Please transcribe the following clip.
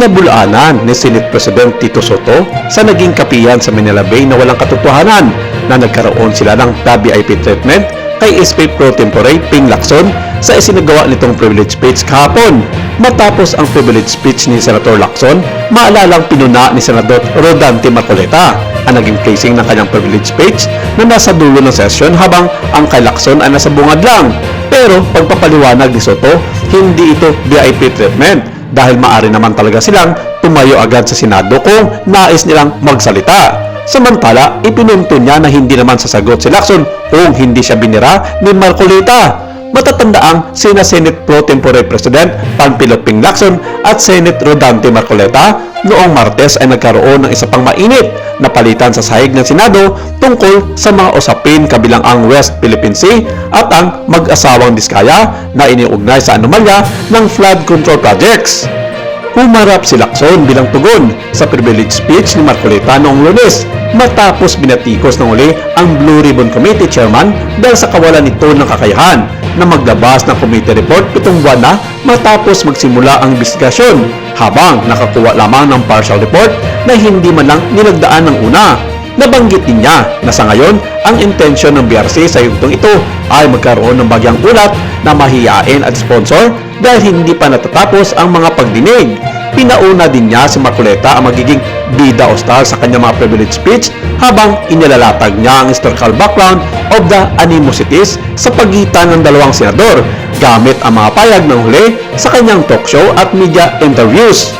Pinabulaanan ni Senate President Tito Soto sa naging kapiyan sa Manila Bay na walang katotohanan na nagkaroon sila ng VIP treatment kay SP Pro Tempore Ping Lacson sa isinagawa nitong privilege speech kahapon. Matapos ang privilege speech ni Senator Lacson, maalalang pinuna ni Senador Rodante Marcoleta ang naging phrasing ng kanyang privilege speech na nasa dulo ng session habang ang kay Lacson ay nasa bungad lang. Pero pagpapaliwanag ni Soto, hindi ito VIP treatment dahil maaari naman talaga silang tumayo agad sa Senado kung nais nilang magsalita. Samantala, ipinunto niya na hindi naman sasagot si Lacson kung hindi siya binira ni Marcoleta. Matatandaang sina Senate Pro Tempore President Panfilo Ping Lacson at Senate Rodante Marcoleta noong Martes ay nagkaroon ng isa pang mainit na palitan sa sahig ng Senado tungkol sa mga usapin kabilang ang West Philippine Sea at ang mag-asawang Diskaya na iniugnay sa anomalya ng flood control projects. Humarap si Lacson bilang tugon sa privilege speech ni Marcoleta noong Lunes matapos binatikos ng uli ang Blue Ribbon Committee Chairman dahil sa kawalan nito ng kakayahan na maglabas ng committee report 7 buwan na matapos magsimula ang investigasyon habang nakakuha lamang ng partial report na hindi man lang nilagdaan ng una. Nabanggit din niya na sa ngayon ang intensyon ng BRC sa yugtong ito ay magkaroon ng bagyang ulat na mahiyain at sponsor dahil hindi pa natatapos ang mga pagdinig. Pinauna din niya si Marcoleta ang magiging bida o star sa kanyang mga privilege speech habang inilalatag niya ang historical background of the animosities sa pagitan ng dalawang senador gamit ang mga payag ng huli sa kanyang talk show at media interviews.